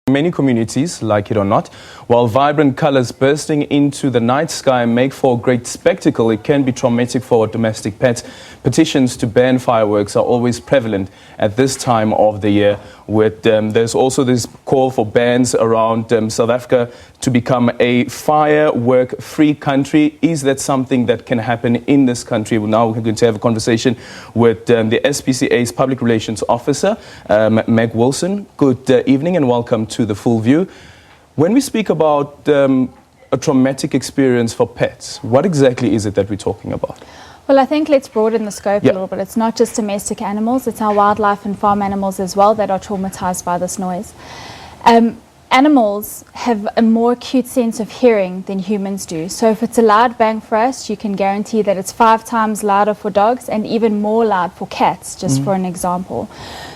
Many communities, like it or not, while vibrant colors bursting into the night sky make for a great spectacle, it can be traumatic for domestic pets. Petitions to ban fireworks are always prevalent at this time of the year. There's also this call for bans around South Africa to become a firework-free country. Is that something that can happen in this country? Well, now we're going to have a conversation with the SPCA's Public Relations Officer, Meg Wilson. Good evening and welcome to The Full View. When we speak about a traumatic experience for pets, what exactly is it that we're talking about? Well, I think let's broaden the scope a little bit. It's not just domestic animals, it's our wildlife and farm animals as well that are traumatized by this noise. Animals have a more acute sense of hearing than humans do. So if it's a loud bang for us, you can guarantee that it's 5 times louder for dogs and even more loud for cats, just for an example.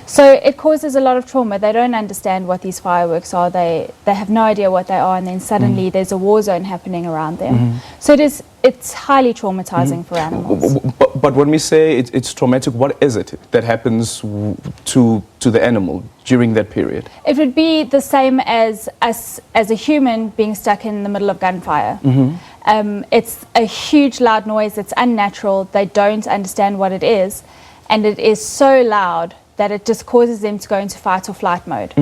So it causes a lot of trauma. They don't understand what these fireworks are. They have no idea what they are, and then suddenly there's a war zone happening around them. So it's highly traumatizing for animals. But when we say it's traumatic, what is it that happens to the animal during that period? It would be the same as us as a human being stuck in the middle of gunfire. It's a huge loud noise. It's unnatural. They don't understand what it is, and it is so loud that it just causes them to go into fight or flight mode.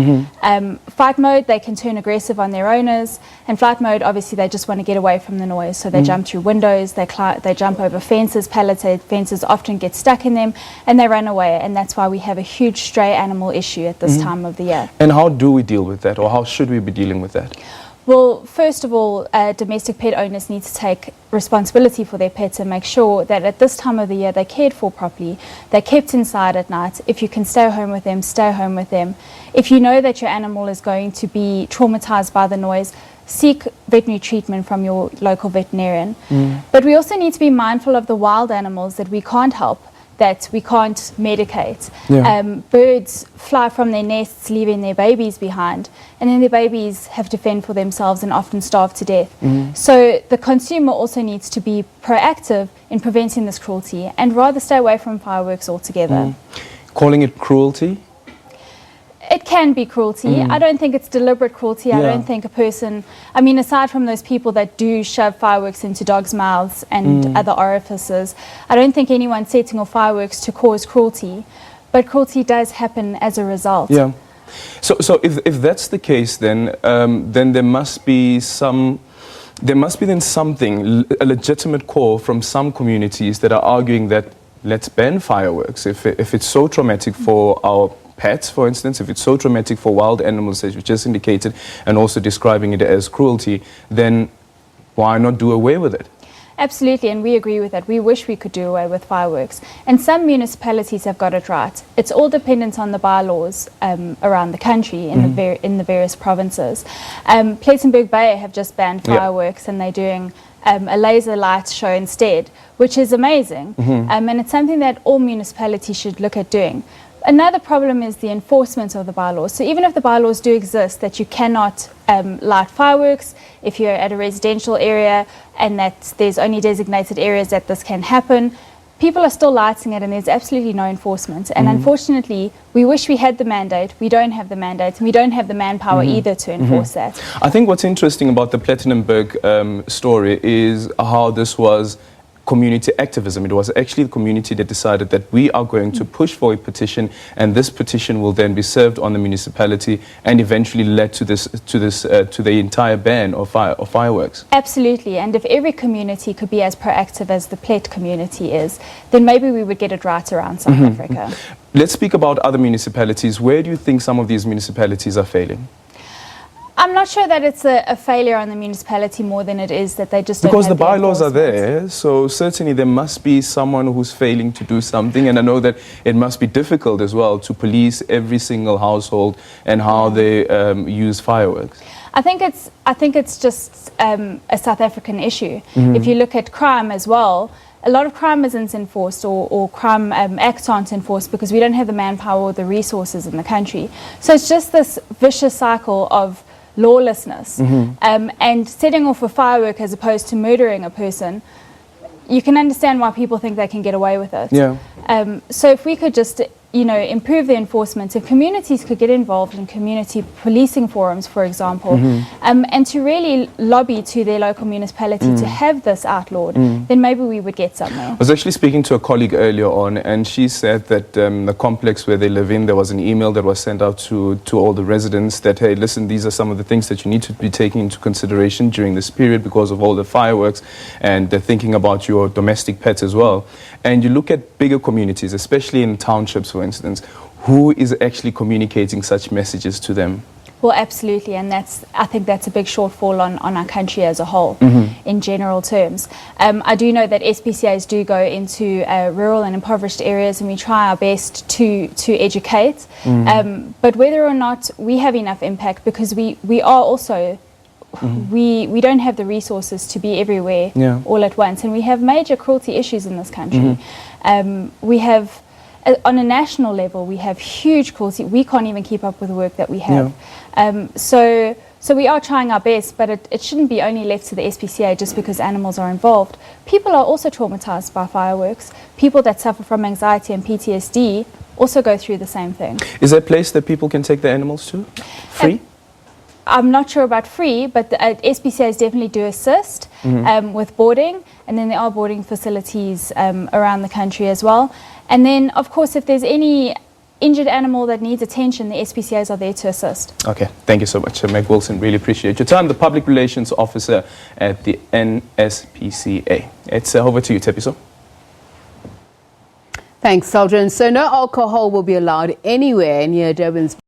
Fight mode, they can turn aggressive on their owners, and flight mode, obviously they just want to get away from the noise, so they jump through windows, they jump over fences, palisade fences often get stuck in them, and they run away, and that's why we have a huge stray animal issue at this time of the year. And how do we deal with that, or how should we be dealing with that? Well, first of all, domestic pet owners need to take responsibility for their pets and make sure that at this time of the year they're cared for properly, they're kept inside at night. If you can stay home with them, stay home with them. If you know that your animal is going to be traumatized by the noise, seek veterinary treatment from your local veterinarian. But we also need to be mindful of the wild animals that we can't help, that we can't medicate. Birds fly from their nests, leaving their babies behind, and then their babies have to fend for themselves and often starve to death. So the consumer also needs to be proactive in preventing this cruelty and rather stay away from fireworks altogether. Calling it cruelty? It can be cruelty. I don't think it's deliberate cruelty. I don't think a person, I mean, aside from those people that do shove fireworks into dogs' mouths and other orifices, I don't think anyone's setting off fireworks to cause cruelty, but cruelty does happen as a result. So if that's the case, then there must be something, a legitimate call from some communities that are arguing that let's ban fireworks if it's so traumatic for our pets, for instance, if it's so traumatic for wild animals, as you just indicated, and also describing it as cruelty, then why not do away with it? Absolutely, and we agree with that. We wish we could do away with fireworks. And some municipalities have got it right. It's all dependent on the bylaws around the country in the various provinces. Plettenberg Bay have just banned fireworks, and they're doing a laser light show instead, which is amazing. And it's something that all municipalities should look at doing. Another problem is the enforcement of the bylaws. So even if the bylaws do exist that you cannot light fireworks if you're at a residential area and that there's only designated areas that this can happen, people are still lighting it and there's absolutely no enforcement. And unfortunately, we wish we had the mandate. We don't have the mandate, and we don't have the manpower either to enforce that. I think what's interesting about the Plettenberg story is how this was community activism. It was actually the community that decided that we are going to push for a petition, and this petition will then be served on the municipality and eventually led to the entire ban of fireworks. Absolutely, and if every community could be as proactive as the Plet community is, then maybe we would get it right around South Africa. Let's speak about other municipalities. Where do you think some of these municipalities are failing? I'm not sure that it's a failure on the municipality more than it is that they just don't because have the bylaws are there, so certainly there must be someone who's failing to do something, and I know that it must be difficult as well to police every single household and how they use fireworks. I think it's just a South African issue. If you look at crime as well, a lot of crime isn't enforced, or crime acts aren't enforced because we don't have the manpower or the resources in the country. So it's just this vicious cycle of lawlessness, and setting off a firework as opposed to murdering a person. You can understand why people think they can get away with it. So if we could just improve the enforcement, if communities could get involved in community policing forums, for example, and to really lobby to their local municipality to have this outlawed, then maybe we would get somewhere. I was actually speaking to a colleague earlier on, and she said that the complex where they live in, there was an email that was sent out to all the residents that, hey, listen, these are some of the things that you need to be taking into consideration during this period because of all the fireworks, and they're thinking about your domestic pets as well. And you look at bigger communities, especially in townships, for instance, who is actually communicating such messages to them? Well, absolutely, and I think that's a big shortfall on our country as a whole, in general terms. I do know that SPCAs do go into rural and impoverished areas, and we try our best to educate. But whether or not we have enough impact, because we are also we don't have the resources to be everywhere all at once, and we have major cruelty issues in this country. We have, on a national level, we have huge cruelty. We can't even keep up with the work that we have. So we are trying our best, but it shouldn't be only left to the SPCA just because animals are involved. People are also traumatized by fireworks. People that suffer from anxiety and PTSD also go through the same thing. Is there a place that people can take their animals to? Free? I'm not sure about free, but the SPCAs definitely do assist with boarding, and then there are boarding facilities around the country as well. And then, of course, if there's any injured animal that needs attention, the SPCAs are there to assist. Okay, thank you so much, Meg Wilson. Really appreciate your time. The Public Relations Officer at the NSPCA. It's over to you, Tepiso. Thanks, Saldrin. So no alcohol will be allowed anywhere near Durban's